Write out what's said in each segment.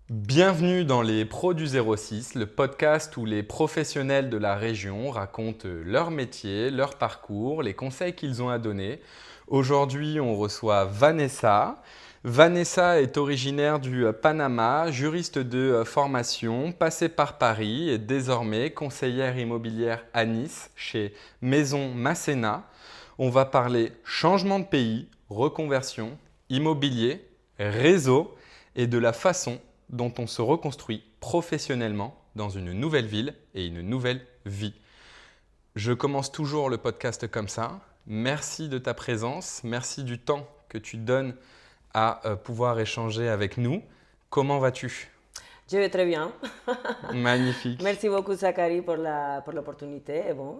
Bienvenue dans les Pros du 06, le podcast où les professionnels de la région racontent leur métier, leur parcours, les conseils qu'ils ont à donner. Aujourd'hui, on reçoit Vanessa. Vanessa est originaire du Panama, juriste de formation, passée par Paris et désormais conseillère immobilière à Nice chez Maison Masséna. On va parler changement de pays, reconversion, immobilier, réseau et de la façon dont on se reconstruit professionnellement dans une nouvelle ville et une nouvelle vie. Je commence toujours le podcast comme ça. Merci de ta présence, merci du temps que tu donnes à pouvoir échanger avec nous. Comment vas-tu? Je vais très bien. Magnifique. Merci beaucoup, Zachary, pour l'opportunité. Et bon,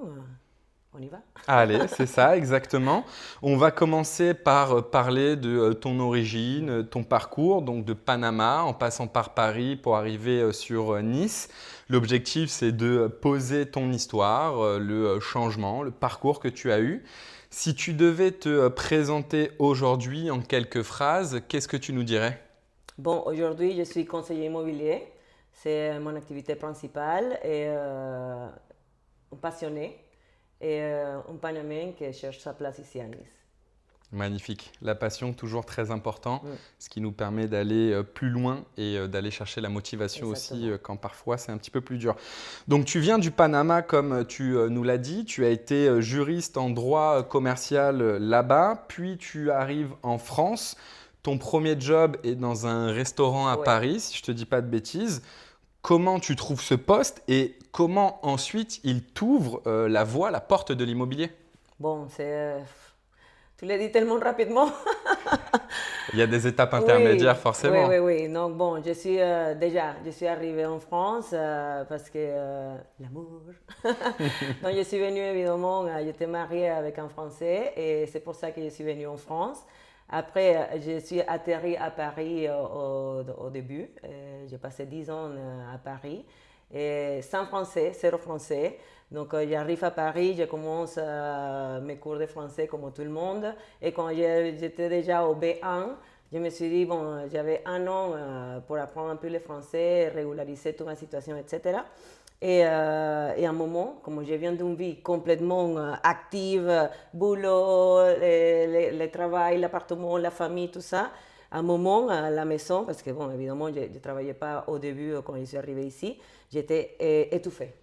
on y va. Allez, c'est ça, exactement. On va commencer par parler de ton origine, ton parcours, donc de Panama, en passant par Paris pour arriver sur Nice. L'objectif, c'est de poser ton histoire, le changement, le parcours que tu as eu. Si tu devais te présenter aujourd'hui en quelques phrases, qu'est-ce que tu nous dirais? Bon, aujourd'hui, je suis conseiller immobilier. C'est mon activité principale et un passionné et un Panamien qui cherche sa place ici à Nice. Magnifique. La passion, toujours très important, Mm, ce qui nous permet d'aller plus loin et d'aller chercher la motivation aussi exactement. quand parfois c'est un petit peu plus dur. Donc tu viens du Panama comme tu nous l'as dit, tu as été juriste en droit commercial là-bas, puis tu arrives en France. Ton premier job est dans un restaurant à Ouais. Paris, si je ne te dis pas de bêtises. Comment tu trouves ce poste et comment ensuite il t'ouvre la voie, la porte de l'immobilier? Bon, tu l'as dit tellement rapidement. Il y a des étapes intermédiaires Oui, oui, forcément. oui, oui. Donc bon, je suis arrivée en France parce que l'amour. Donc je suis venue évidemment, j'étais mariée avec un Français et c'est pour ça que je suis venue en France. Après, je suis atterrie à Paris au début. J'ai passé 10 ans à Paris et sans français, zéro français. Donc j'arrive à Paris, je commence mes cours de français comme tout le monde. Et quand j'étais déjà au B1, je me suis dit, bon, j'avais un an pour apprendre un peu le français, régulariser toute ma situation, etc. Et à un moment, comme je viens d'une vie complètement active, boulot, le travail, l'appartement, la famille, tout ça, à un moment, à la maison, parce que, bon, évidemment, je ne travaillais pas au début quand je suis arrivée ici, j'étais étouffée.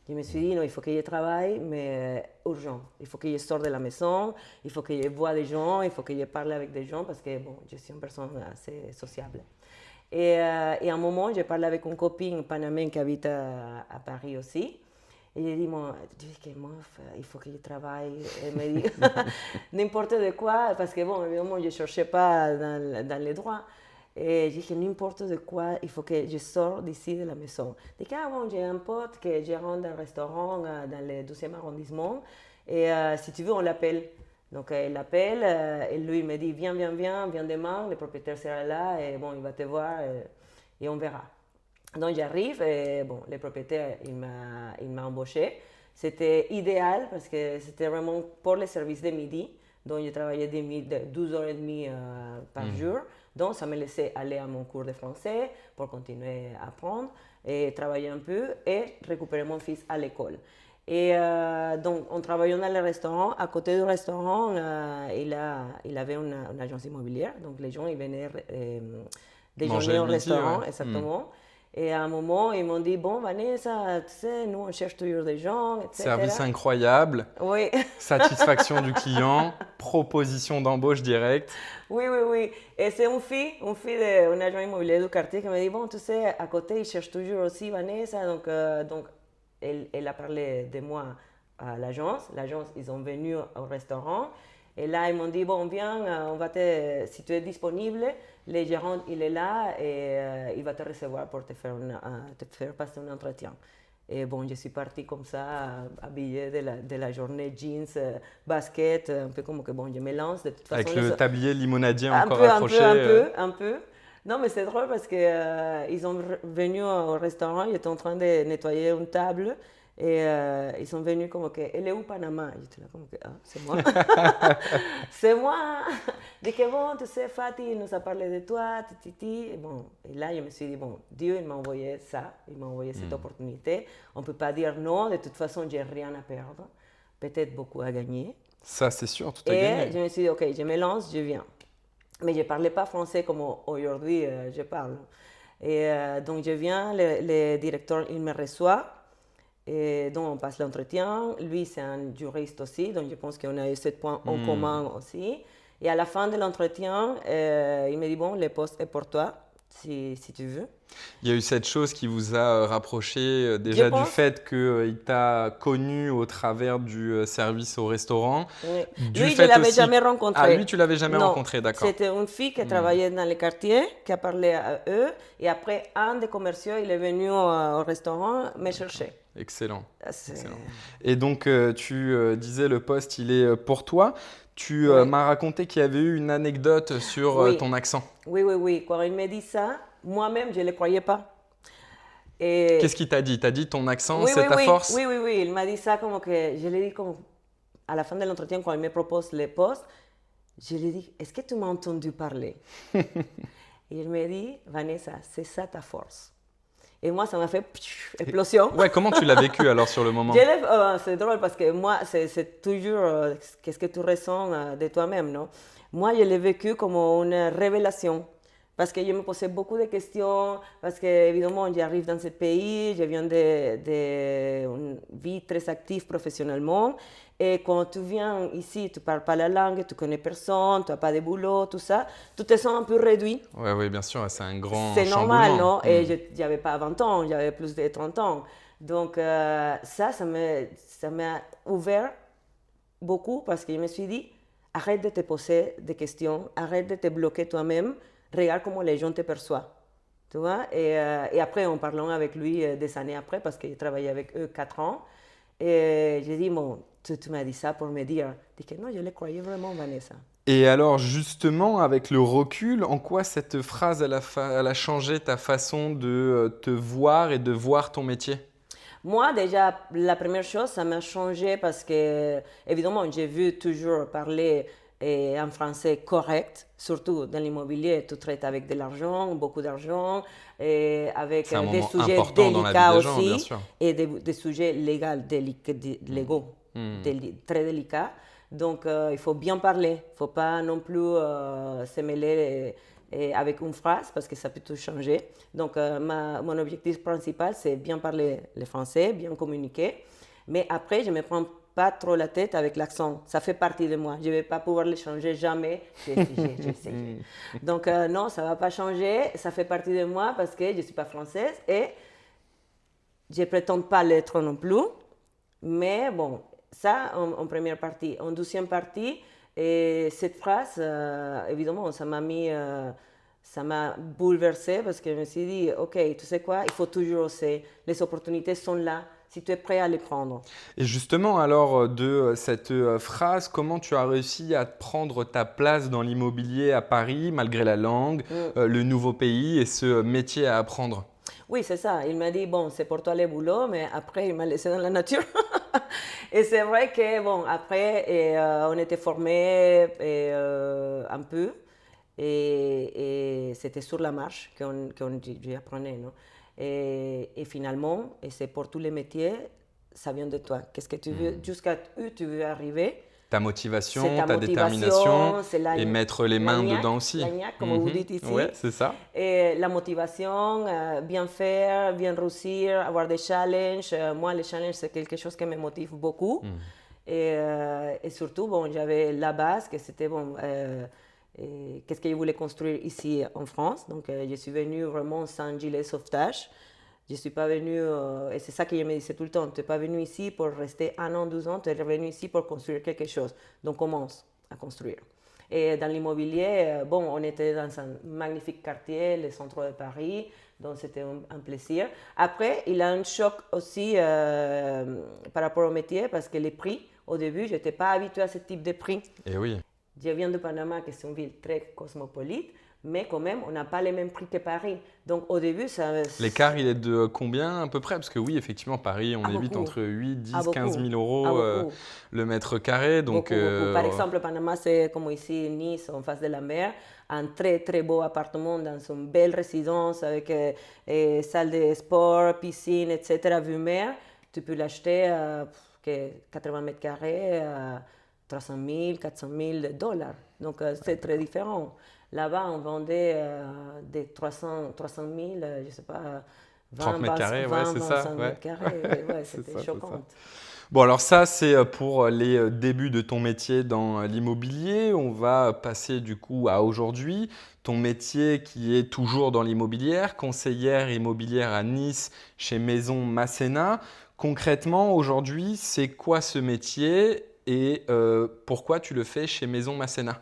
Je me suis dit, non, il faut que je travaille, mais urgent. Il faut que je sorte de la maison, il faut que je voie des gens, il faut que je parle avec des gens, parce que, bon, je suis une personne assez sociable. Et à un moment, j'ai parlé avec une copine panaméenne qui habite à Paris aussi. Et j'ai dit, moi, tu dis que moi, il faut que je travaille. Elle me dit, n'importe de quoi, parce que bon, évidemment, je ne cherchais pas dans les droits. Et j'ai dit, n'importe de quoi, il faut que je sorte d'ici de la maison. Je dis, ah bon, j'ai un pote qui gérant d'un restaurant dans le 12e arrondissement. Et si tu veux, on l'appelle. Donc elle l'appelle, et lui il me dit, viens, viens, viens, viens demain, le propriétaire sera là, et bon, il va te voir, et on verra. Donc j'arrive et bon, le propriétaire, il m'a embauché. C'était idéal parce que c'était vraiment pour le service de midi. Donc je travaillais de 12h30 par Hmm. jour. Donc ça me laissait aller à mon cours de français pour continuer à apprendre et travailler un peu et récupérer mon fils à l'école. Et donc, on travaillait dans le restaurant. À côté du restaurant, il avait une agence immobilière. Donc, les gens, ils venaient Manger déjeuner le au midi, ouais. restaurant, Hmm. exactement. Et à un moment, ils m'ont dit, bon, Vanessa, tu sais, nous, on cherche toujours des gens, Service etc. incroyable, Oui, satisfaction du client, proposition d'embauche directe. oui, oui, oui. Et c'est une fille d'un agent immobilier du quartier qui m'a dit, bon, tu sais, à côté, ils cherchent toujours aussi Vanessa. Donc elle a parlé de moi à l'agence. L'agence, ils sont venus au restaurant. Et là, ils m'ont dit, bon, viens, si tu es disponible, le gérant, il est là et il va te recevoir pour te faire passer un entretien. Et bon, je suis partie comme ça, habillée de la journée, jeans, basket, un peu comme que bon, je me lance. De toute façon, Avec le tablier limonadier encore un accroché. peu, un peu, un peu. Non, mais c'est drôle parce que ils sont venus au restaurant, ils étaient en train de nettoyer une table Et ils sont venus comme que, elle est où Panama? J'étais là comme que, ah, c'est moi. C'est moi. Dit que bon, tu sais, Fatih, il nous a parlé de toi, titi. Et bon, et là, je me suis dit, bon, Dieu, il m'a envoyé ça, il m'a envoyé cette opportunité. On ne peut pas dire non, de toute façon, j'ai rien à perdre. Peut-être beaucoup à gagner. Ça, c'est sûr, tout a Et gagné. je me suis dit, ok, je me lance, je viens. Mais je ne parlais pas français comme aujourd'hui je parle. Et donc je viens, le directeur, il me reçoit. Et donc on passe l'entretien. Lui, c'est un juriste aussi, donc je pense qu'on a eu ce point en commun aussi. Et à la fin de l'entretien, il me dit, bon, le poste est pour toi, si tu veux. Il y a eu cette chose qui vous a rapproché déjà Je du pense. fait qu'il t'a connu au travers du service au restaurant. Oui. Du Lui, je fait ne l'avais aussi... jamais rencontré. Ah, lui, tu l'avais jamais Non, rencontré, d'accord. c'était une fille qui travaillait dans les quartiers, qui a parlé à eux. Et après, un des commerciaux, il est venu au restaurant me chercher. Excellent. Ah, c'est- Excellent. Et donc, tu disais le poste, il est pour toi. Tu Oui. m'as raconté qu'il y avait eu une anecdote sur Oui. ton accent. Oui, oui, oui. Quand il me dit ça, moi-même, je ne le croyais pas. Et Qu'est-ce qu'il t'a dit? T'as dit ton accent, oui, c'est oui, ta oui, force? oui, oui, oui. Il m'a dit ça comme que, je l'ai dit comme, à la fin de l'entretien, quand il me propose les postes, je lui ai dit, est-ce que tu m'as entendu parler? Et il me dit, Vanessa, c'est ça ta force. Et moi, ça m'a fait explosion. Ouais, comment tu l'as vécu alors sur le moment? C'est drôle parce que moi, c'est toujours qu'est-ce que tu ressens de toi-même, non? Moi, je l'ai vécu comme une révélation. Parce que je me posais beaucoup de questions, parce que évidemment, j'arrive dans ce pays, je viens d'une vie très active professionnellement. Et quand tu viens ici, tu ne parles pas la langue, tu ne connais personne, tu n'as pas de boulot, tout ça, tu te sens un peu réduit. Ouais, oui, bien sûr, c'est un grand C'est normal, chamboulement. non? Et je n'avais pas 20 ans, j'avais plus de 30 ans. Donc ça m'a ouvert beaucoup parce que je me suis dit, arrête de te poser des questions, arrête de te bloquer toi-même, regarde comment les gens te perçoivent. Tu vois? Et après, en parlant avec lui des années après, parce que j'ai travaillé avec eux 4 ans, et j'ai dit, bon, tu m'as dit ça pour me dire. Je dis que non, je le croyais vraiment, Vanessa. Et alors justement, avec le recul, en quoi cette phrase, elle a changé ta façon de te voir et de voir ton métier? Moi, déjà, la première chose, ça m'a changé parce que, évidemment, j'ai vu toujours parler en français correct, surtout dans l'immobilier, tu traites avec de l'argent, beaucoup d'argent, et avec C'est un des moment sujets important dans la vie délicats des gens, bien aussi, sûr. et des sujets légaux, très délicats. Donc, il faut bien parler, il ne faut pas non plus se mêler et avec une phrase parce que ça peut tout changer. Donc, mon objectif principal, c'est bien parler le français, bien communiquer. Mais après, je ne me prends pas trop la tête avec l'accent. Ça fait partie de moi. Je ne vais pas pouvoir le changer jamais. J'ai essayé. Donc, non, ça ne va pas changer. Ça fait partie de moi parce que je ne suis pas française et je ne prétends pas l'être non plus. Mais bon, ça en première partie. En deuxième partie, et cette phrase, évidemment, ça m'a bouleversée parce que je me suis dit, ok, tu sais quoi, il faut toujours oser. Les opportunités sont là, si tu es prêt à les prendre. Et justement, alors, de cette phrase, comment tu as réussi à prendre ta place dans l'immobilier à Paris, malgré la langue, le nouveau pays et ce métier à apprendre? Oui, c'est ça. Il m'a dit, bon, c'est pour toi le boulot, mais après, il m'a laissé dans la nature. Et c'est vrai que, bon, après, on était formés un peu. Et c'était sur la marche qu'on apprenait, non? Et finalement, et c'est pour tous les métiers, ça vient de toi. Qu'est-ce que tu veux, jusqu'à où tu veux arriver? Ta motivation, C'est ta motivation, détermination c'est et mettre les mains l'agnac, dedans aussi. l'agnac, comme vous dites ici. Ouais, c'est ça. Et la motivation, bien faire, bien réussir, avoir des challenges. Moi, les challenges, c'est quelque chose qui me motive beaucoup. Et surtout, bon, j'avais la base, que c'était, bon, qu'est-ce que je voulais construire ici en France. Donc, je suis venue vraiment sans gilet sauvetage. Je ne suis pas venue, et c'est ça que je me disais tout le temps, tu n'es pas venu ici pour rester 1 an, 2 ans, tu es venu ici pour construire quelque chose. Donc commence à construire. Et dans l'immobilier, bon, on était dans un magnifique quartier, le centre de Paris, donc c'était un plaisir. Après, il y a un choc aussi par rapport au métier, parce que les prix, au début, je n'étais pas habituée à ce type de prix. Et oui. Je viens de Panama, qui est une ville très cosmopolite. Mais quand même, on n'a pas les mêmes prix que Paris. Donc au début, L'écart, il est de combien à peu près? Parce que oui, effectivement, Paris, on est vite beaucoup. entre 8, À 10, 15 beaucoup. 000 À euros beaucoup. le mètre carré. Donc, Beaucoup, beaucoup. Par exemple, Panama, c'est comme ici, Nice, en face de la mer, un très, très beau appartement dans une belle résidence avec salle de sport, piscine, etc., vue mer. Tu peux l'acheter à 80 mètres carrés, 300 000, 400 000 dollars. Donc, c'est très différent. Là-bas, on vendait des 300 000, je ne sais pas, 30 mètres carrés, ouais, c'est ça. 25 Ouais, mètres carrés. Ouais, c'est c'était ça, c'est ça. choquant. Bon, alors ça, c'est pour les débuts de ton métier dans l'immobilier. On va passer du coup à aujourd'hui. Ton métier qui est toujours dans l'immobilière, conseillère immobilière à Nice chez Maison Masséna. Concrètement, aujourd'hui, c'est quoi ce métier et pourquoi tu le fais chez Maison Masséna?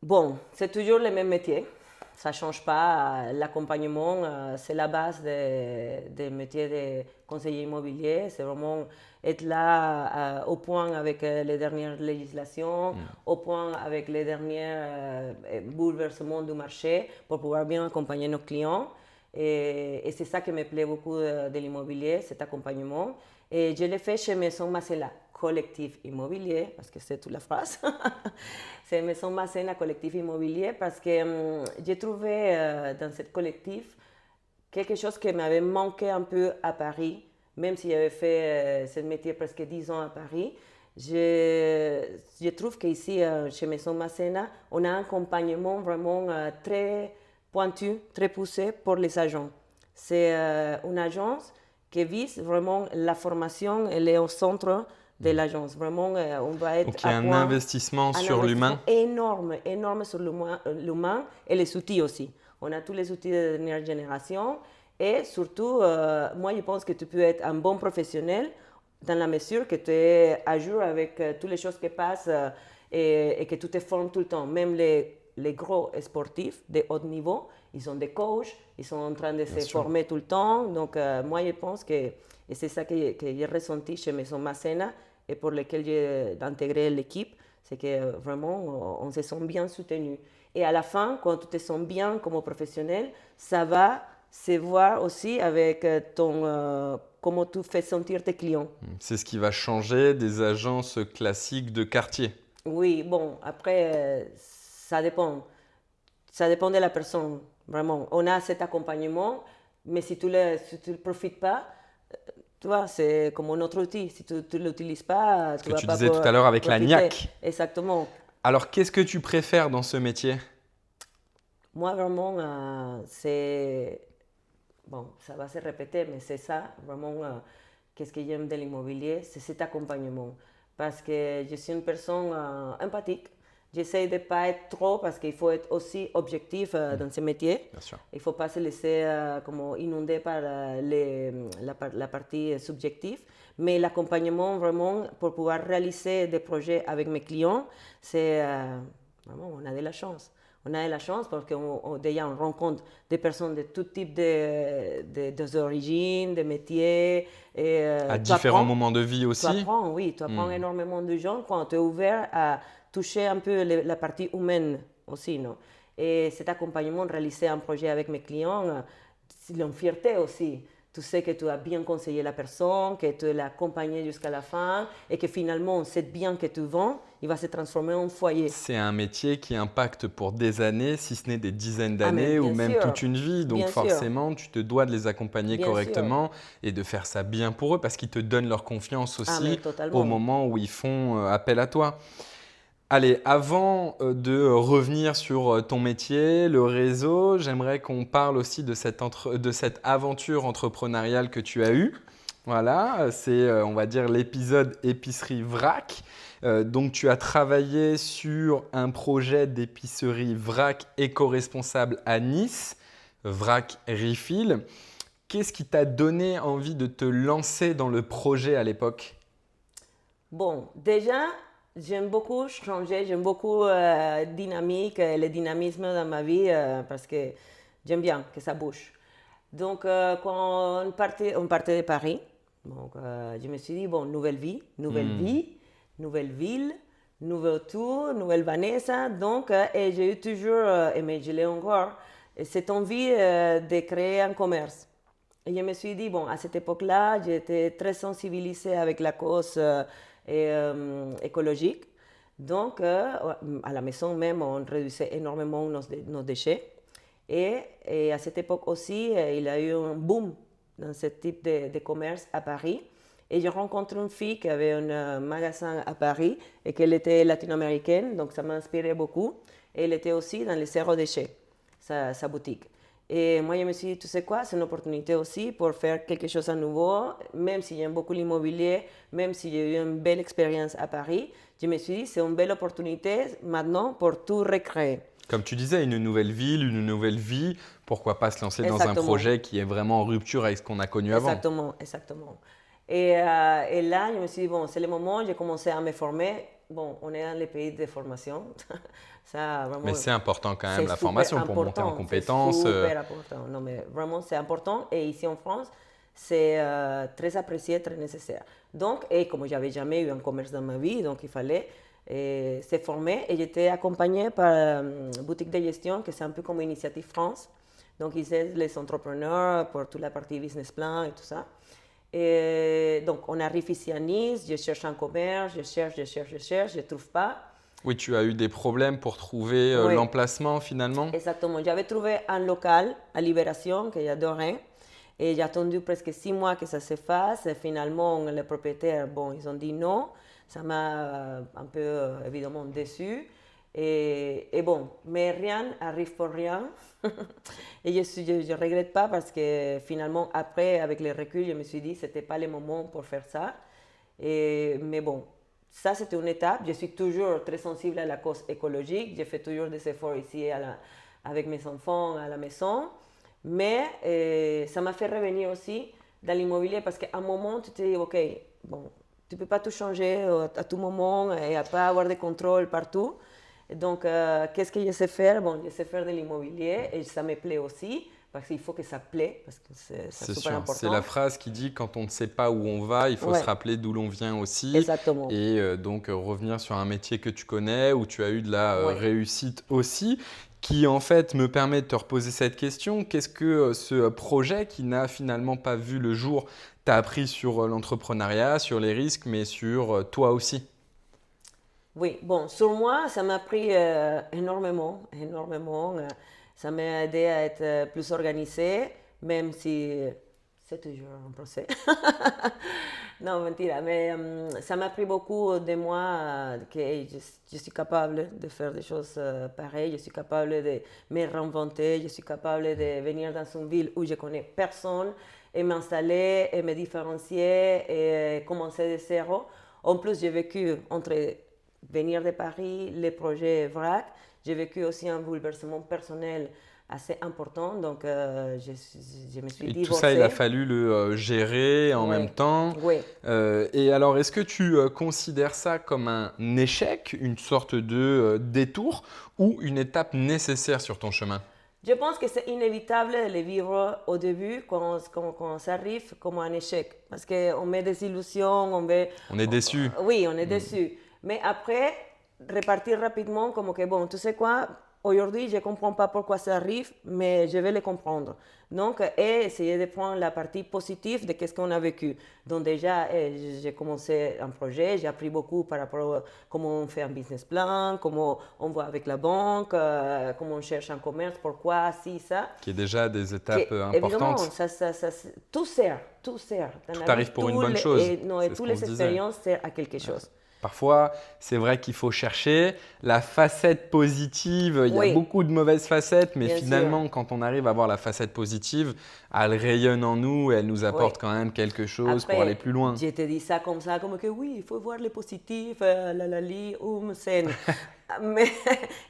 Bon, c'est toujours le même métier. Ça ne change pas. L'accompagnement, c'est la base des métiers de conseiller immobilier. C'est vraiment être là au point avec les dernières législations, au point avec les derniers bouleversements du marché pour pouvoir bien accompagner nos clients. Et c'est ça qui me plaît beaucoup de l'immobilier, cet accompagnement. Et je l'ai fait chez Maison Masséna Collectif Immobilier, parce que c'est toute la phrase. C'est Maison Masséna Collectif Immobilier parce que j'ai trouvé dans ce collectif quelque chose qui m'avait manqué un peu à Paris, même si j'avais fait ce métier presque 10 ans à Paris. Je trouve qu'ici, chez Maison Masséna, on a un accompagnement vraiment très pointu, très poussé pour les agents. C'est une agence qui vise vraiment la formation, elle est au centre de l'agence. Vraiment, on va être Donc il y a à un point, investissement un sur investissement l'humain. énorme, énorme sur l'humain et les outils aussi. On a tous les outils de dernière génération et surtout, moi je pense que tu peux être un bon professionnel dans la mesure que tu es à jour avec toutes les choses qui passent et que tu te formes tout le temps. Même les gros sportifs de haut niveau, ils ont des coachs, ils sont en train de Bien se sûr. former tout le temps. Donc, moi, je pense que, et c'est ça que j'ai ressenti chez Maison Masséna et pour lequel j'ai intégré l'équipe, c'est que vraiment, on se sent bien soutenu. Et à la fin, quand tu te sens bien comme professionnel, ça va se voir aussi avec comment tu fais sentir tes clients. C'est ce qui va changer des agences classiques de quartier. Oui, bon, après, ça dépend. Ça dépend de la personne, vraiment. On a cet accompagnement, mais si tu ne profites pas, tu vois, c'est comme un autre outil. Si tu ne l'utilises pas, Ce tu que ne vas tu pas disais tout à l'heure avec la profiter. niaque. Exactement. Alors, qu'est-ce que tu préfères dans ce métier? Moi, vraiment, c'est... Bon, ça va se répéter, mais c'est ça, vraiment, qu'est-ce que j'aime de l'immobilier, c'est cet accompagnement. Parce que je suis une personne empathique. J'essaie de ne pas être trop, parce qu'il faut être aussi objectif dans ce métier. Bien sûr. Il ne faut pas se laisser comme inonder par la partie subjective. Mais l'accompagnement, vraiment, pour pouvoir réaliser des projets avec mes clients, c'est vraiment, on a de la chance. On a de la chance parce qu'on déjà on rencontre des personnes de tout type des origines, des métiers. Et, À tu différents apprends, moments de vie tu aussi? apprends, oui, tu apprends énormément de gens quand tu es ouvert à toucher un peu la partie humaine aussi, non? Et cet accompagnement, réaliser un projet avec mes clients, c'est une fierté aussi. Tu sais que tu as bien conseillé la personne, que tu l'as accompagné jusqu'à la fin et que finalement, cet bien que tu vends, il va se transformer en foyer. C'est un métier qui impacte pour des années, si ce n'est des dizaines Ah, mais d'années ou même toute une vie. Donc bien sûr, forcément, tu te dois de les accompagner bien sûr. correctement et de faire ça bien pour eux parce qu'ils te donnent leur confiance Ah, mais aussi au totalement. moment où ils font appel à toi. Allez, avant de revenir sur ton métier, le réseau, j'aimerais qu'on parle aussi de de cette aventure entrepreneuriale que tu as eue. Voilà, c'est, on va dire, l'épisode épicerie vrac. Donc, tu as travaillé sur un projet d'épicerie vrac éco-responsable à Nice, Vrac Refill. Qu'est-ce qui t'a donné envie de te lancer dans le projet à l'époque? Bon, déjà, j'aime beaucoup changer, j'aime beaucoup dynamique, le dynamisme dans ma vie parce que j'aime bien que ça bouge. Donc, quand on partait de Paris, donc, je me suis dit, bon, nouvelle vie, nouvelle ville, nouveau tour, nouvelle Vanessa. Donc, et j'ai eu toujours, mais je l'ai encore, cette envie de créer un commerce. Et je me suis dit, bon, à cette époque-là, j'étais très sensibilisée avec la cause écologique. Donc, à la maison même, on réduisait énormément nos déchets. Et à cette époque aussi, il y a eu un boom dans ce type de commerce à Paris. Et j'ai rencontré une fille qui avait un magasin à Paris et qu'elle était latino-américaine, donc ça m'a inspiré beaucoup. Et elle était aussi dans les zéro déchet, sa boutique. Et moi, je me suis dit, tu sais quoi, c'est une opportunité aussi pour faire quelque chose de nouveau, même si j'aime beaucoup l'immobilier, même si j'ai eu une belle expérience à Paris. Je me suis dit, c'est une belle opportunité maintenant pour tout recréer. Comme tu disais, une nouvelle ville, une nouvelle vie, pourquoi pas se lancer dans un Exactement. projet qui est vraiment en rupture avec ce qu'on a connu avant. Exactement, exactement. Et là, je me suis dit, bon, c'est le moment, j'ai commencé à me former. Bon, on est dans les pays de formation. Ça, vraiment, Mais c'est important quand même c'est la super formation pour monter en important, compétences. C'est super important. Non, mais vraiment, c'est important. Et ici en France, c'est très apprécié, très nécessaire. Donc, et comme j'avais jamais eu un commerce dans ma vie, donc il fallait se former. Et j'étais accompagnée par une boutique de gestion, que c'est un peu comme Initiative France. Donc, ils aident les entrepreneurs pour toute la partie business plan et tout ça. Et donc, on arrive ici à Nice, je cherche un commerce, je cherche, je ne trouve pas. Oui, tu as eu des problèmes pour trouver Oui. l'emplacement finalement. Exactement. J'avais trouvé un local à Libération que j'adorais. Et j'ai attendu presque 6 mois que ça se fasse. Et finalement, les propriétaires, bon, ils ont dit non. Ça m'a un peu, évidemment, déçu. Et bon, mais rien arrive pour rien. Et je ne regrette pas parce que finalement, après, avec le recul, je me suis dit que ce n'était pas le moment pour faire ça. Mais bon, ça, c'était une étape. Je suis toujours très sensible à la cause écologique. Je fais toujours des efforts ici avec mes enfants à la maison. Mais ça m'a fait revenir aussi dans l'immobilier parce qu'à un moment, tu te dis, OK, bon, tu ne peux pas tout changer à tout moment et à pas avoir de contrôle partout. Et donc, qu'est-ce que je sais faire? Bon, je sais faire de l'immobilier et ça me plaît aussi parce qu'il faut que ça plaît parce que c'est super sûr, important. c'est la phrase qui dit quand on ne sait pas où on va, il faut se rappeler d'où l'on vient aussi. Exactement. Et donc revenir sur un métier que tu connais, où tu as eu de la réussite aussi, qui en fait me permet de te reposer cette question. Qu'est-ce que ce projet qui n'a finalement pas vu le jour t'a appris sur l'entrepreneuriat, sur les risques, mais sur toi aussi? Oui, bon, sur moi, ça m'a pris énormément, énormément. Ça m'a aidé à être plus organisée, même si c'est toujours un procès. Non, mentira, mais ça m'a pris beaucoup de moi que je suis capable de faire des choses pareilles, je suis capable de me réinventer, je suis capable de venir dans une ville où je connais personne et m'installer et me différencier et commencer de zéro. En plus, j'ai vécu entre venir de Paris, les projets VRAC. J'ai vécu aussi un bouleversement personnel assez important, donc je me suis divorcée. Et tout ça, il a fallu le gérer en même temps. Oui. Et alors, est-ce que tu considères ça comme un échec, une sorte de détour ou une étape nécessaire sur ton chemin? Je pense que c'est inévitable de le vivre au début quand ça arrive comme un échec. Parce qu'on met des illusions, On est déçu. Oui, on est déçu. Mais après, repartir rapidement comme que, bon, tu sais quoi, aujourd'hui, je ne comprends pas pourquoi ça arrive, mais je vais le comprendre. Donc, et essayer de prendre la partie positive de ce qu'on a vécu. Donc déjà, j'ai commencé un projet, j'ai appris beaucoup par rapport à comment on fait un business plan, comment on voit avec la banque, comment on cherche un commerce, pourquoi, si, ça. Qui est déjà des étapes importantes. Évidemment, tout sert, tout sert. Tout arrive pour une bonne chose. Et toutes les expériences servent à quelque chose. Parfois, c'est vrai qu'il faut chercher la facette positive. Il y a beaucoup de mauvaises facettes, mais finalement, quand on arrive à voir la facette positive, elle rayonne en nous et elle nous apporte quand même quelque chose pour aller plus loin. Je te dis ça, comme que oui, il faut voir le positif, sen. Mais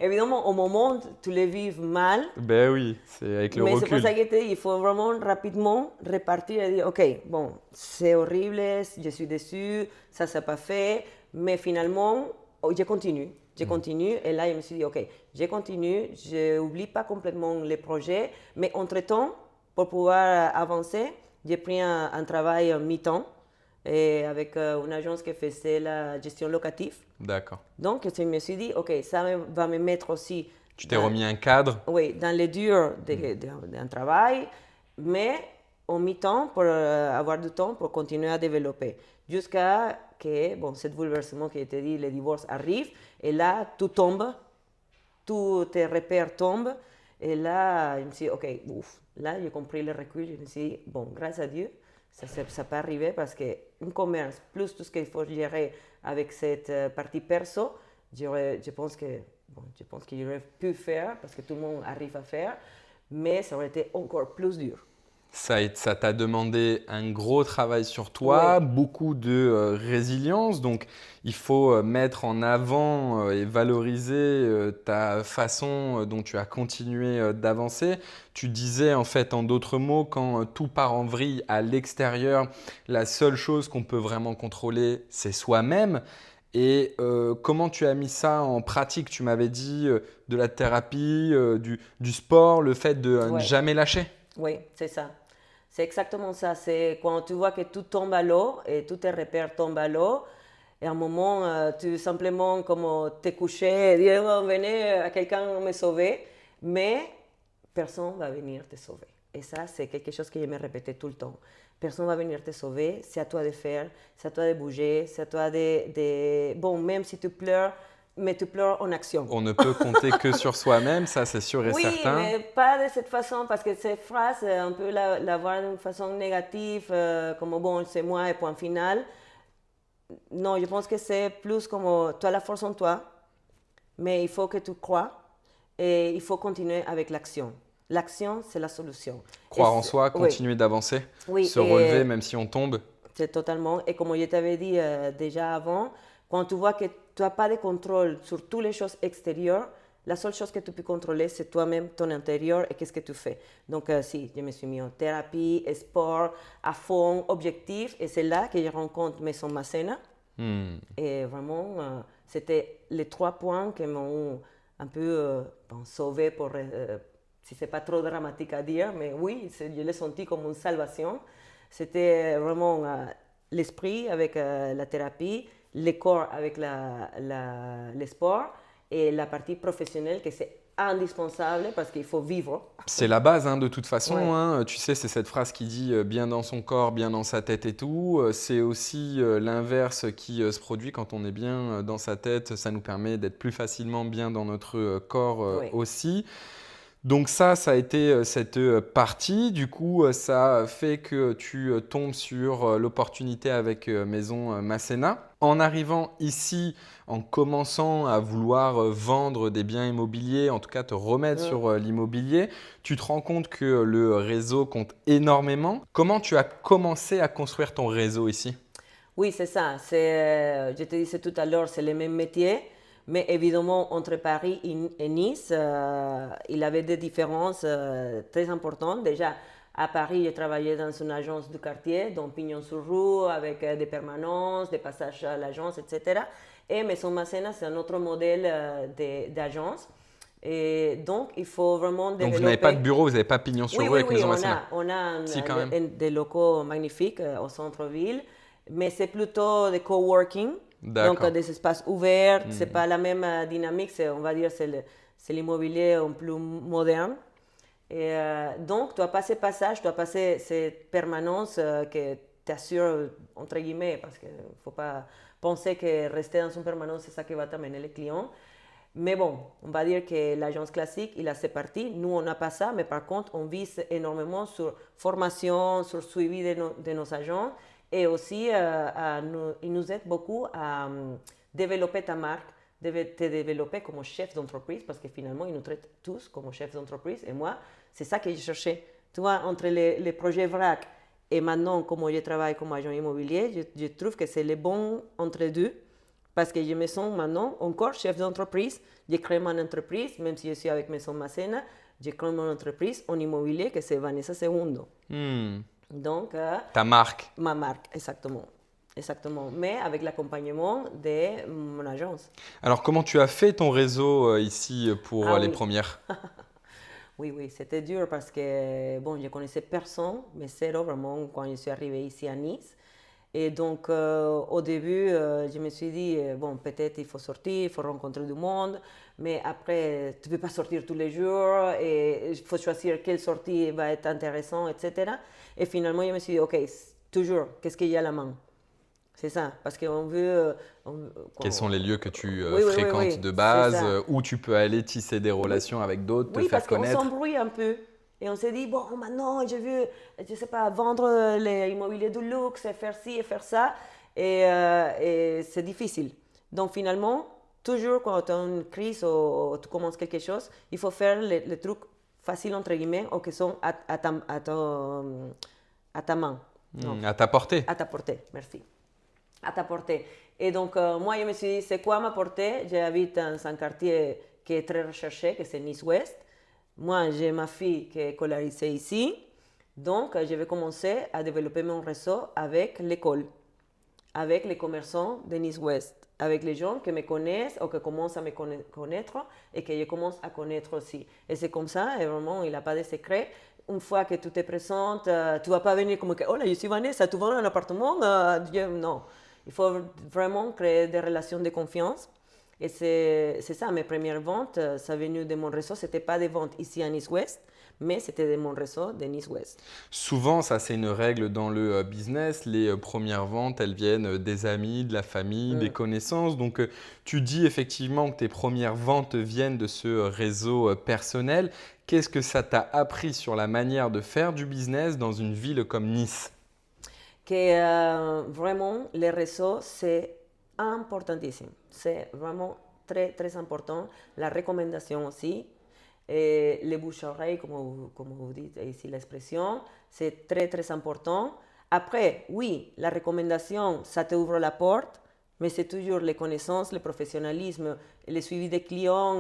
évidemment, au moment, tu le vis mal. Ben oui, c'est avec le recul. Mais c'est pour ça qu'il faut vraiment rapidement repartir et dire, OK, bon, c'est horrible, je suis déçue, ça ne s'est pas fait. Mais finalement, je continue. Et là, je me suis dit, OK, je continue. Je n'oublie pas complètement les projets. Mais entre-temps, pour pouvoir avancer, j'ai pris un travail mi-temps et avec une agence qui faisait la gestion locative. D'accord. Donc, je me suis dit, OK, va me mettre aussi Tu t'es remis un cadre? oui, dans les dur d'un travail, mais en mi-temps pour avoir du temps pour continuer à développer. Jusqu'à que, bon, ce bouleversement que je t'ai dit, le divorce arrive, et là, tout tombe, tous tes repères tombent, et là, je me suis dit, OK, ouf, là, j'ai compris le recul, je me suis dit, bon, grâce à Dieu, ça peut arriver parce qu'un commerce, plus tout ce qu'il faut gérer avec cette partie perso, je pense que j'aurais pu faire parce que tout le monde arrive à faire, mais ça aurait été encore plus dur. Ça t'a demandé un gros travail sur toi, Oui. beaucoup de résilience. Donc, il faut mettre en avant et valoriser ta façon dont tu as continué d'avancer. Tu disais, en fait, en d'autres mots, quand tout part en vrille à l'extérieur, la seule chose qu'on peut vraiment contrôler, c'est soi-même. Et comment tu as mis ça en pratique? Tu m'avais dit de la thérapie, du sport, le fait de ne Ouais. jamais lâcher. Oui, c'est ça. C'est exactement ça. C'est quand tu vois que tout tombe à l'eau et tous tes repères tombent à l'eau. Et à un moment, tu simplement comme t'es couché et dire oh, venez, quelqu'un me sauver. Mais personne va venir te sauver. Et ça, c'est quelque chose que je me répétais tout le temps. Personne va venir te sauver. C'est à toi de faire, c'est à toi de bouger, c'est à toi Bon, même si tu pleures, mais tu pleures en action. On ne peut compter que sur soi-même, ça c'est sûr et Oui, certain. mais pas de cette façon, parce que cette phrase, on peut la voir d'une façon négative, comme bon, c'est moi et point final. Non, je pense que c'est plus comme tu as la force en toi, mais il faut que tu crois et il faut continuer avec l'action. L'action, c'est la solution. Croire en soi, Oui, continuer d'avancer, oui, se relever même si on tombe. c'est totalement. Et comme je t'avais dit déjà avant, quand tu vois que tu n'as pas de contrôle sur toutes les choses extérieures, la seule chose que tu peux contrôler, c'est toi-même, ton intérieur et qu'est-ce que tu fais. Donc, si, je me suis mis en thérapie, sport, à fond, objectif. Et c'est là que je rencontre Maison Masséna. Et vraiment, c'était les 3 points qui m'ont un peu sauvé pour, si c'est pas trop dramatique à dire, mais oui, je l'ai senti comme une salvation. C'était vraiment l'esprit avec la thérapie, le corps avec le sport et la partie professionnelle que c'est indispensable parce qu'il faut vivre. C'est la base de toute façon. Ouais. Tu sais, c'est cette phrase qui dit bien dans son corps, bien dans sa tête et tout. C'est aussi l'inverse qui se produit quand on est bien dans sa tête. Ça nous permet d'être plus facilement bien dans notre corps Oui. aussi. Donc ça a été cette partie. Du coup, ça fait que tu tombes sur l'opportunité avec Maison Masséna. En arrivant ici, en commençant à vouloir vendre des biens immobiliers, en tout cas te remettre sur l'immobilier, tu te rends compte que le réseau compte énormément. Comment tu as commencé à construire ton réseau ici? Oui, c'est ça. Je te disais tout à l'heure, c'est le même métier. Mais évidemment, entre Paris et Nice, il avait des différences très importantes. Déjà, à Paris, j'ai travaillé dans une agence du quartier, donc Pignon-sur-Rue, avec des permanences, des passages à l'agence, etc. Et Maison Masséna, c'est un autre modèle d'agence. Et donc, il faut vraiment Donc développer. vous n'avez pas de bureau, vous n'avez pas pignon sur Oui, rue oui, avec oui, Maison Masséna? on a Si, quand même. des locaux magnifiques au centre-ville, mais c'est plutôt des coworking, donc D'accord. des espaces ouverts, c'est pas la même dynamique, on va dire c'est l'immobilier un peu plus moderne. Et donc, tu as passé passage, tu as passé cette permanence que t'assure, entre guillemets, parce qu'il ne faut pas penser que rester dans une permanence, c'est ça qui va t'amener les clients. Mais bon, on va dire que l'agence classique, il a ses parties. Nous, on n'a pas ça, mais par contre, on vise énormément sur formation, sur suivi de nos agents. Et aussi, il nous aide beaucoup à développer ta marque, te développer comme chef d'entreprise, parce que finalement, ils nous traitent tous comme chefs d'entreprise. Et moi, c'est ça que j'ai cherché. Tu vois, entre les projets VRAC et maintenant, comme je travaille comme agent immobilier, je trouve que c'est le bon entre deux. Parce que je me sens maintenant encore chef d'entreprise. Je crée mon entreprise, même si je suis avec Maison Masséna, je crée mon entreprise en immobilier que c'est Vanessa Segundo. Donc, Ta marque. ma marque, exactement. Exactement. Mais avec l'accompagnement de mon agence. Alors comment tu as fait ton réseau ici pour Ah les oui. premières? Oui, oui, c'était dur parce que, bon, je connaissais personne, mais zéro vraiment quand je suis arrivée ici à Nice. Et donc, au début, je me suis dit, bon, peut-être il faut sortir, il faut rencontrer du monde, mais après, tu ne peux pas sortir tous les jours et il faut choisir quelle sortie va être intéressante, etc. Et finalement, je me suis dit, OK, toujours, qu'est-ce qu'il y a à la main? C'est ça, parce qu'on veut... Quels sont les lieux que tu oui, oui, oui, fréquentes oui, de c'est base, ça. où tu peux aller tisser des relations avec d'autres, te Oui, faire parce qu'on connaître? s'embrouille un peu. Et on s'est dit, bon, maintenant, je veux, je sais pas, vendre les immobiliers de luxe, et faire ci et faire ça. Et c'est difficile. Donc, finalement, toujours quand tu as une crise ou tu commences quelque chose, il faut faire les trucs faciles, entre guillemets, ou qui sont à ta main. Non, À ta portée. à ta portée, merci. À ta portée. Et donc, moi, je me suis dit, c'est quoi ma portée? J'habite dans un quartier qui est très recherché, que c'est Nice-Ouest. Moi, j'ai ma fille qui est scolarisée ici. Donc, je vais commencer à développer mon réseau avec l'école, avec les commerçants de Nice-Ouest, avec les gens qui me connaissent ou qui commencent à me connaître et que je commence à connaître aussi. Et c'est comme ça, et vraiment, il n'y a pas de secret. Une fois que tu te présentes, tu ne vas pas venir comme que, oh là, je suis Vanessa, tu vends un appartement? Non. Il faut vraiment créer des relations de confiance. Et c'est ça, mes premières ventes, ça venu de mon réseau. Ce n'était pas des ventes ici à Nice-Ouest, mais c'était de mon réseau de Nice-Ouest. Souvent, ça c'est une règle dans le business. Les premières ventes, elles viennent des amis, de la famille, des connaissances. Donc, tu dis effectivement que tes premières ventes viennent de ce réseau personnel. Qu'est-ce que ça t'a appris sur la manière de faire du business dans une ville comme Nice? Que vraiment, les réseaux, c'est importantissime. C'est vraiment très, très important. La recommandation aussi. Et les bouche-oreille, comme vous dites ici l'expression, c'est très, très important. Après, oui, la recommandation, ça t'ouvre la porte, mais c'est toujours les connaissances, le professionnalisme, le suivi des clients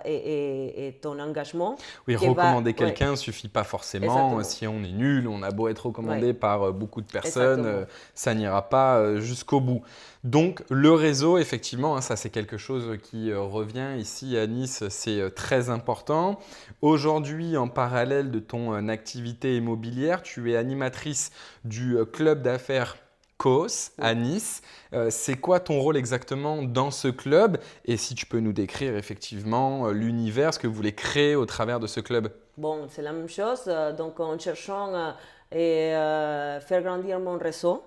et ton engagement. Oui, qui va... recommander Ouais, quelqu'un ne suffit pas forcément. exactement. Si on est nul, on a beau être Ouais, recommandé par beaucoup de personnes, exactement. ça n'ira pas jusqu'au bout. Donc le réseau, effectivement, hein, ça c'est quelque chose qui revient ici à Nice, c'est très important. Aujourd'hui, en parallèle de ton activité immobilière, tu es animatrice du club d'affaires COS à Oui. Nice. C'est quoi ton rôle exactement dans ce club? Et si tu peux nous décrire effectivement l'univers, ce que vous voulez créer au travers de ce club? Bon, c'est la même chose. Donc, en cherchant faire grandir mon réseau,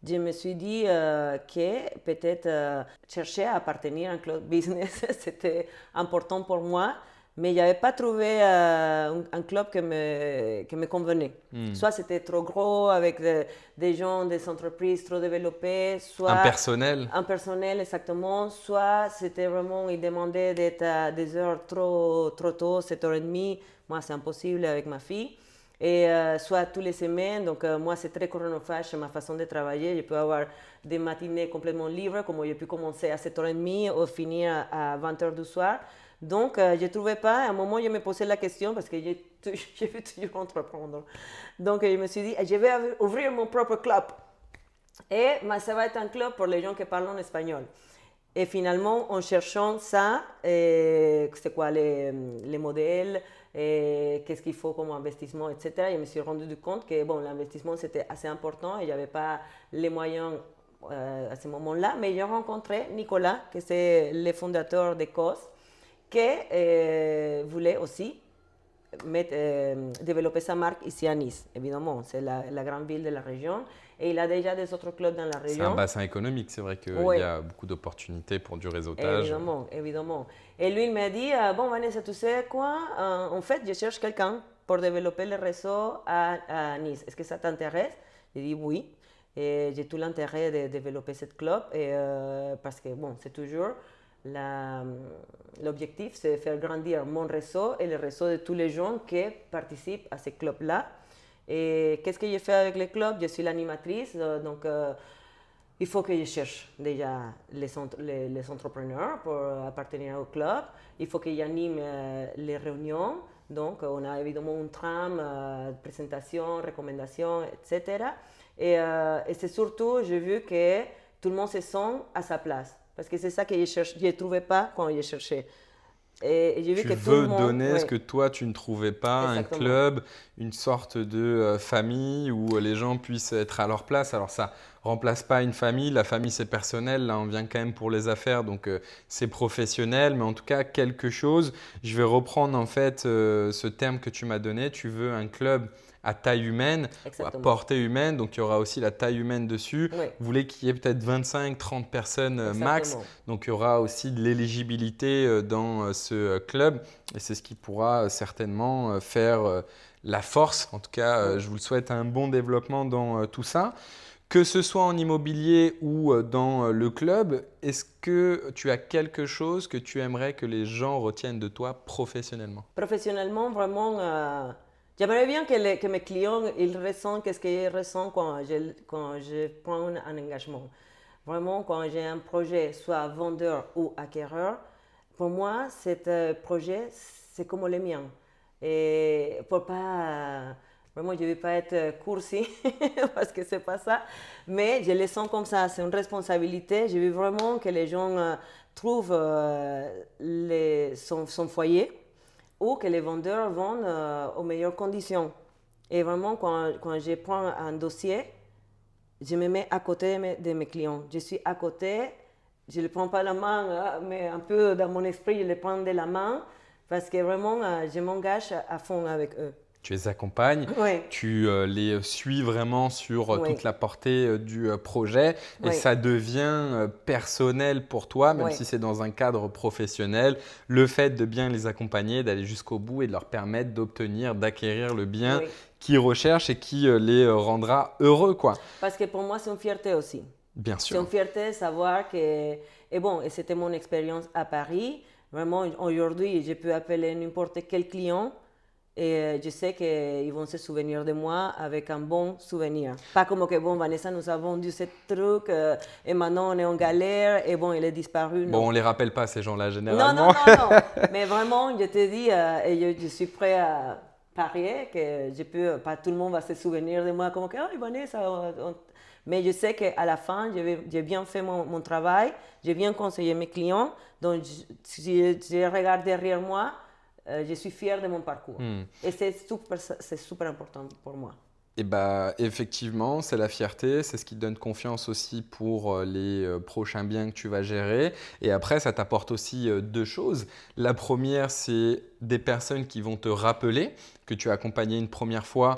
je me suis dit que peut-être chercher à appartenir à un club business, c'était important pour moi, mais je n'avais pas trouvé un club qui me convenait. Soit c'était trop gros avec des gens, des entreprises trop développées, Un soit personnel? un personnel exactement, soit c'était vraiment, il demandait d'être à des heures trop tôt, 7h30. Moi, c'est impossible avec ma fille. Et soit tous les semaines, donc moi c'est très chronophage ma façon de travailler. Je peux avoir des matinées complètement libres, comme je peux commencer à 7h30 ou finir à 20h du soir. Donc je ne trouvais pas, à un moment je me posais la question parce que je veux toujours entreprendre. Donc je me suis dit, je vais ouvrir mon propre club. Et ça va être un club pour les gens qui parlent en espagnol. Et finalement, en cherchant ça, c'est quoi les modèles, qu'est-ce qu'il faut comme investissement, etc., je me suis rendu compte que bon, l'investissement c'était assez important et il n'y avait pas les moyens à ce moment-là. Mais j'ai rencontré Nicolas, qui est le fondateur de COS, qui voulait aussi développer sa marque ici à Nice. Évidemment, c'est la grande ville de la région. Et il a déjà des autres clubs dans la C'est un région. bassin économique, c'est vrai qu'il Oui, y a beaucoup d'opportunités pour du réseautage. évidemment, évidemment. Et lui, il m'a dit, bon, Vanessa, tu sais quoi? En fait, je cherche quelqu'un pour développer le réseau à Nice. Est-ce que ça t'intéresse? J'ai dit oui. Et j'ai tout l'intérêt de développer ce club parce que, bon, c'est toujours l'objectif, c'est faire grandir mon réseau et le réseau de tous les gens qui participent à ce club-là. Et qu'est-ce que je fais avec le club? Je suis l'animatrice, donc il faut que je cherche déjà les entrepreneurs pour appartenir au club. Il faut que j'anime les réunions. Donc, on a évidemment une trame, présentation, recommandation, etc. Et c'est surtout, j'ai vu que tout le monde se sent à sa place. Parce que c'est ça que je ne trouvais pas quand je cherchais. Et j'ai vu Tu que tout le veux monde... donner Oui, ce que toi, tu ne trouvais pas, un exactement. club, une sorte de famille où les gens puissent être à leur place. Alors ça remplace pas une famille. La famille, c'est personnel. Là, on vient quand même pour les affaires, donc c'est professionnel. Mais en tout cas, quelque chose. Je vais reprendre en fait ce terme que tu m'as donné. Tu veux un club à taille humaine ou à Exactement. portée humaine. Donc, il y aura aussi la taille humaine dessus. Oui, Vous voulez qu'il y ait peut-être 25, 30 personnes max. exactement. Donc, il y aura aussi de l'éligibilité dans ce club. Et c'est ce qui pourra certainement faire la force. En tout cas, Oui. je vous le souhaite un bon développement dans tout ça. Que ce soit en immobilier ou dans le club, est-ce que tu as quelque chose que tu aimerais que les gens retiennent de toi professionnellement? Professionnellement, vraiment, j'aimerais bien que mes clients ils ressentent ce qu'ils ressentent quand je prends un engagement. Vraiment, quand j'ai un projet, soit vendeur ou acquéreur, pour moi, ce projet, c'est comme le mien. Et pour pas, vraiment, je ne vais pas être coursi parce que c'est pas ça, mais je le sens comme ça, c'est une responsabilité. Je veux vraiment que les gens trouvent son foyer ou que les vendeurs vendent aux meilleures conditions. Et vraiment, quand je prends un dossier, je me mets à côté de mes clients. Je suis à côté, je ne prends pas la main, mais un peu dans mon esprit, je les prends de la main parce que vraiment, je m'engage à fond avec eux. Tu les accompagnes, Oui, tu les suis vraiment sur oui, toute la portée du projet et oui, ça devient personnel pour toi, même oui, si c'est dans un cadre professionnel. Le fait de bien les accompagner, d'aller jusqu'au bout et de leur permettre d'obtenir, d'acquérir le bien oui. qu'ils recherchent et qui les rendra heureux, quoi. Parce que pour moi, c'est une fierté aussi. Bien C'est une sûr. fierté de savoir que, et bon, et c'était mon expérience à Paris. Vraiment, aujourd'hui, je peux appeler n'importe quel client et je sais qu'ils vont se souvenir de moi avec un bon souvenir. Pas comme que, bon, Vanessa nous a vendu ce truc et maintenant on est en galère et bon, il est disparu. Bon, Non. on les rappelle pas ces gens-là Non, non, généralement. non, non. Mais vraiment, je te dis, et je suis prêt à parier que je peux, pas tout le monde va se souvenir de moi comme que, oh, Vanessa. Mais je sais qu'à la fin, j'ai bien fait mon travail, j'ai bien conseillé mes clients. Donc, si je regarde derrière moi, je suis fière de mon parcours. Hmm. Et c'est super important pour moi. Et bah, effectivement, c'est la fierté, c'est ce qui te donne confiance aussi pour les prochains biens que tu vas gérer. Et après, ça t'apporte aussi deux choses. La première, c'est des personnes qui vont te rappeler que tu as accompagné une première fois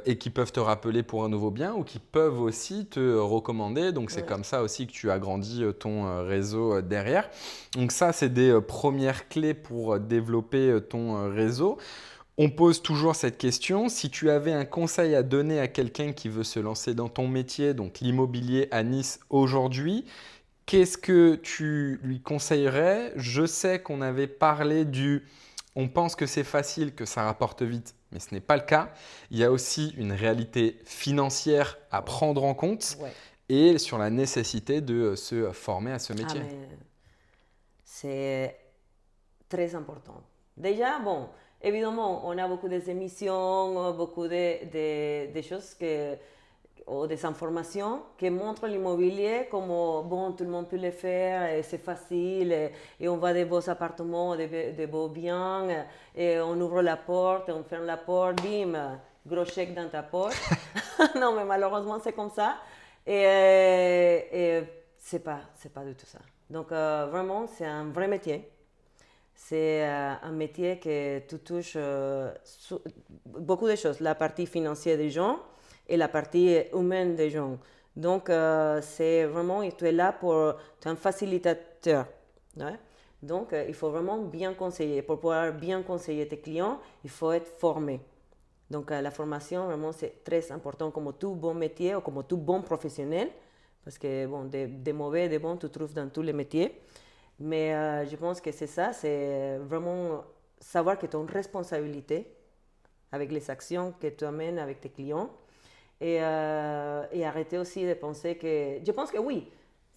et qui peuvent te rappeler pour un nouveau bien ou qui peuvent aussi te recommander. Donc, c'est Ouais. comme ça aussi que tu agrandis ton réseau derrière. Donc, ça, c'est des premières clés pour développer ton réseau. On pose toujours cette question, si tu avais un conseil à donner à quelqu'un qui veut se lancer dans ton métier, donc l'immobilier à Nice aujourd'hui, qu'est-ce que tu lui conseillerais? Je sais qu'on avait parlé on pense que c'est facile, que ça rapporte vite, mais ce n'est pas le cas. Il y a aussi une réalité financière à prendre en compte Ouais. et sur la nécessité de se former à ce Ah, métier. mais c'est très important. Déjà, bon, évidemment, on a beaucoup d'émissions, beaucoup de choses ou des informations qui montrent l'immobilier comme bon, tout le monde peut le faire, et c'est facile, et on va des beaux appartements, des beaux biens, et on ouvre la porte, on ferme la porte, bim, gros chèque dans ta poche. Non, mais malheureusement, c'est comme ça. Et c'est pas du tout ça. Donc, vraiment, c'est un vrai métier. C'est un métier que tu touches beaucoup de choses, la partie financière des gens et la partie humaine des gens. Donc, c'est vraiment, tu es là tu es un facilitateur. Ouais. Donc, il faut vraiment bien conseiller. Pour pouvoir bien conseiller tes clients, il faut être formé. Donc, la formation, vraiment, c'est très important comme tout bon métier ou comme tout bon professionnel. Parce que, bon, des mauvais et des bons, tu trouves dans tous les métiers. Mais je pense que c'est ça, c'est vraiment savoir que tu as une responsabilité avec les actions que tu amènes avec tes clients et arrêter aussi de penser que... Je pense que oui,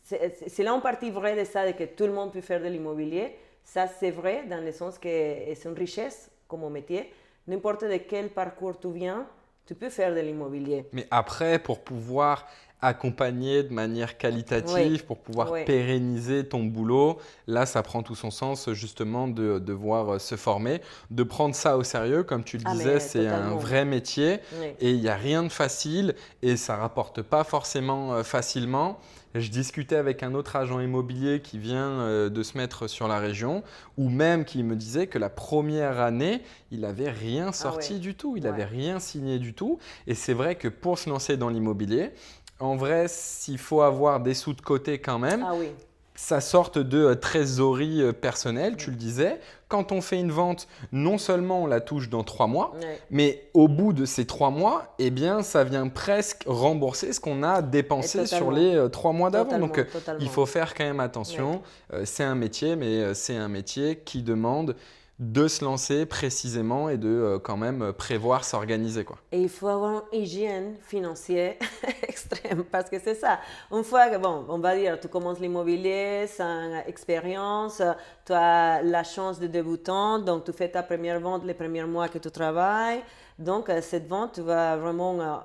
c'est là en partie vrai de ça, de que tout le monde peut faire de l'immobilier. Ça, c'est vrai dans le sens que c'est une richesse comme métier. N'importe de quel parcours tu viens, tu peux faire de l'immobilier. Mais après, pour pouvoir accompagné de manière qualitative pour pouvoir oui. pérenniser ton boulot, là, ça prend tout son sens justement de devoir se former, de prendre ça au sérieux. Comme tu le Ah, disais, mais c'est un totalement. vrai métier Oui. et il n'y a rien de facile et ça ne rapporte pas forcément facilement. Je discutais avec un autre agent immobilier qui vient de se mettre sur la région ou même qui me disait que la première année, il n'avait rien Ah oui. sorti du tout, il n'avait Ouais. rien signé du tout. Et c'est vrai que pour se lancer dans l'immobilier, en vrai, s'il faut avoir des sous de côté quand même, Ah oui. ça sorte de trésorerie personnelle, tu le disais. Quand on fait une vente, non seulement on la touche dans 3 mois, Ouais. mais au bout de ces 3 mois, eh bien, ça vient presque rembourser ce qu'on a Et dépensé sur totalement. les 3 mois d'avant. Donc, Totalement, il totalement. faut faire quand même Ouais. attention. C'est un métier, mais c'est un métier qui demande de se lancer précisément et de quand même prévoir, s'organiser, quoi. Et il faut avoir une hygiène financière extrême parce que c'est ça. Une fois que, bon, on va dire, tu commences l'immobilier sans expérience, tu as la chance de débutant, donc tu fais ta première vente les premiers mois que tu travailles. Donc, cette vente, tu vas vraiment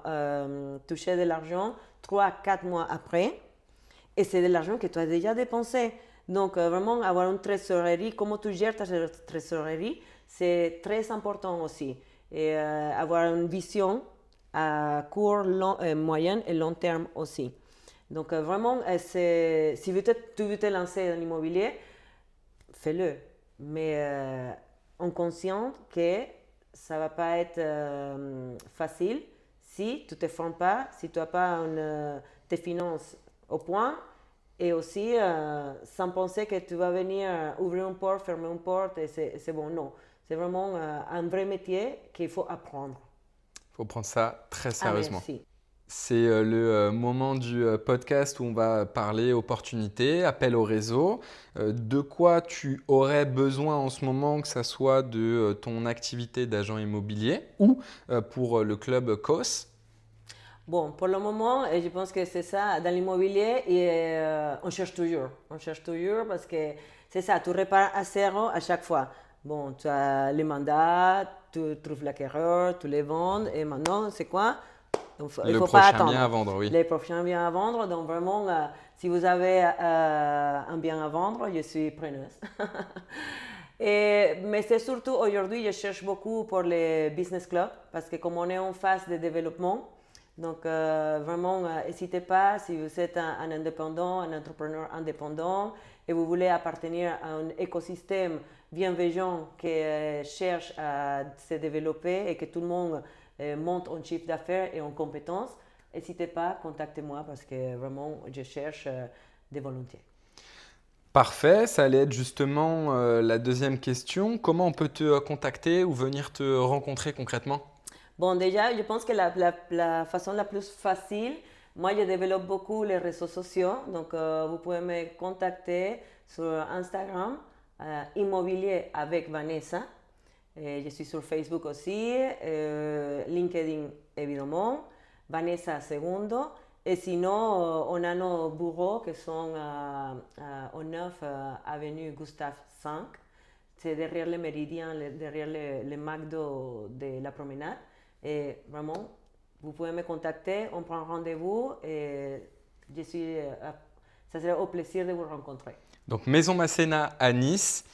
toucher de l'argent 3 à 4 mois après. Et c'est de l'argent que tu as déjà dépensé. Donc, vraiment, avoir une trésorerie, comment tu gères ta trésorerie, c'est très important aussi. Et avoir une vision à court, moyen et long terme aussi. Donc, vraiment, si tu veux te lancer dans l'immobilier, fais-le. Mais en conscient que ça ne va pas être facile si tu ne te formes pas, si tu n'as pas tes finances au point et aussi sans penser que tu vas venir ouvrir une porte, fermer une porte et c'est bon. Non, c'est vraiment un vrai métier qu'il faut apprendre. Il faut prendre ça très Ah, sérieusement. merci. C'est le moment du podcast où on va parler opportunités, appel au réseau. De quoi tu aurais besoin en ce moment, que ce soit de ton activité d'agent immobilier ou pour le club COS? Bon, pour le moment, et je pense que c'est ça, dans l'immobilier, et, on cherche toujours. On cherche toujours parce que c'est ça, tu repars à zéro à chaque fois. Bon, tu as les mandats, tu trouves l'acquéreur, tu les vends, et maintenant, c'est quoi? Il ne Le faut pas prochain bien à attendre. vendre, oui. Les prochains biens à vendre, donc vraiment, si vous avez un bien à vendre, je suis preneuse. Mais c'est surtout aujourd'hui, je cherche beaucoup pour les business clubs parce que comme on est en phase de développement, donc vraiment, n'hésitez pas si vous êtes un indépendant, un entrepreneur indépendant et vous voulez appartenir à un écosystème bienveillant qui cherche à se développer et que tout le monde monte en chiffre d'affaires et en compétences, n'hésitez pas, contactez-moi parce que vraiment, je cherche des volontiers. Parfait, ça allait être justement la deuxième question. Comment on peut te contacter ou venir te rencontrer concrètement? Bon, déjà, je pense que la façon la plus facile, moi, je développe beaucoup les réseaux sociaux. Donc, vous pouvez me contacter sur Instagram, Immobilier avec Vanessa. Et je suis sur Facebook aussi, LinkedIn évidemment, Vanessa Segundo. Et sinon, on a nos bureaux qui sont au 9 avenue Gustave V. C'est derrière le Méridien, derrière le McDo de la promenade. Et vraiment, vous pouvez me contacter, on prend rendez-vous et je suis, ça serait au plaisir de vous rencontrer. Donc Maison Masséna à Nice.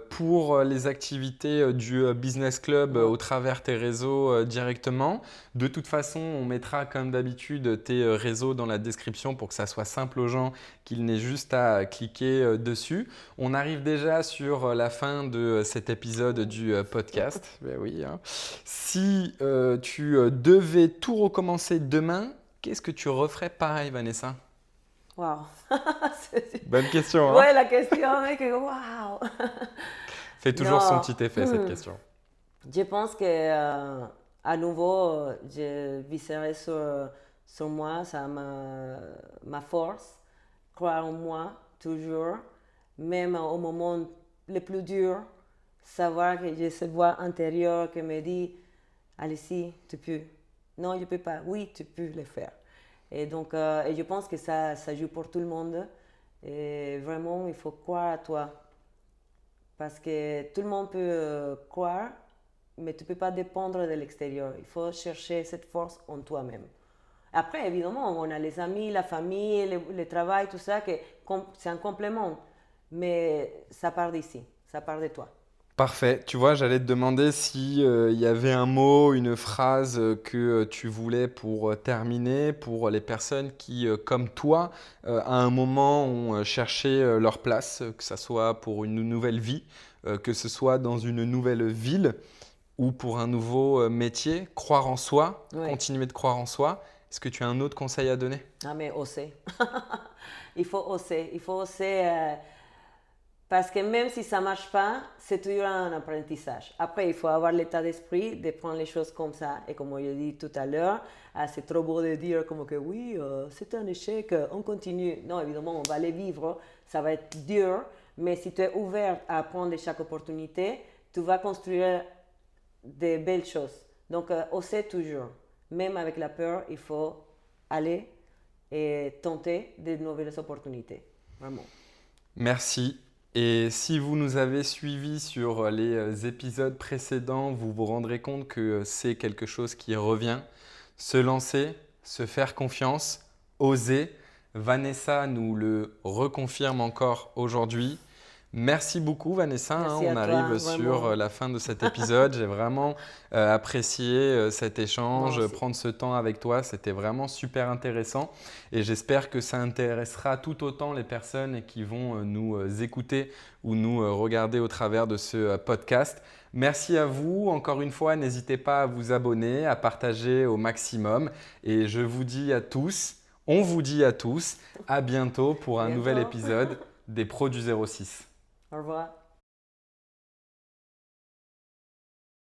Pour les activités du Business Club Ouais. au travers tes réseaux directement. De toute façon, on mettra comme d'habitude tes réseaux dans la description pour que ça soit simple aux gens qu'ils n'aient juste à cliquer dessus. On arrive déjà sur la fin de cet épisode du podcast. Ben oui, hein. Si tu devais tout recommencer demain, qu'est-ce que tu referais pareil, Vanessa? Waouh! Bonne question, hein? Ouais, la question est que waouh! Fait toujours son Non, petit effet, cette question. je pense que à nouveau, je viserai sur moi, ça ma force, croire en moi toujours, même au moment le plus dur, savoir que j'ai cette voix intérieure qui me dit, allez-y, tu peux. Non, je ne peux pas. Oui, tu peux le faire. Et donc, et je pense que ça joue pour tout le monde. Et vraiment, il faut croire à toi. Parce que tout le monde peut croire, mais tu ne peux pas dépendre de l'extérieur. Il faut chercher cette force en toi-même. Après, évidemment, on a les amis, la famille, le travail, tout ça, c'est un complément. Mais ça part d'ici, ça part de toi. Parfait. Tu vois, j'allais te demander si il y avait un mot, une phrase que tu voulais pour terminer, pour les personnes qui, comme toi, à un moment ont cherché leur place, que ce soit pour une nouvelle vie, que ce soit dans une nouvelle ville ou pour un nouveau métier, croire en soi, Oui. continuer de croire en soi. Est-ce que tu as un autre conseil à donner? Ah, mais oser. Il faut oser. Il faut oser parce que même si ça ne marche pas, c'est toujours un apprentissage. Après, il faut avoir l'état d'esprit de prendre les choses comme ça. Et comme je dit tout à l'heure, c'est trop beau de dire comme que oui, c'est un échec, on continue. Non, évidemment, on va les vivre, ça va être dur. Mais si tu es ouvert à prendre chaque opportunité, tu vas construire de belles choses. Donc, oser toujours. Même avec la peur, il faut aller et tenter de nouvelles opportunités. Vraiment. Merci. Et si vous nous avez suivis sur les épisodes précédents, vous vous rendrez compte que c'est quelque chose qui revient. Se lancer, se faire confiance, oser. Vanessa nous le reconfirme encore aujourd'hui. Merci beaucoup Vanessa, Merci on à toi, arrive sur vraiment. la fin de cet épisode. J'ai vraiment apprécié cet Moi échange, aussi. prendre ce temps avec toi, c'était vraiment super intéressant et j'espère que ça intéressera tout autant les personnes qui vont nous écouter ou nous regarder au travers de ce podcast. Merci à vous, encore une fois, n'hésitez pas à vous abonner, à partager au maximum et je vous dis à tous, on vous dit à tous, à bientôt pour un nouvel Bientôt. épisode des Pros du 06. Au revoir.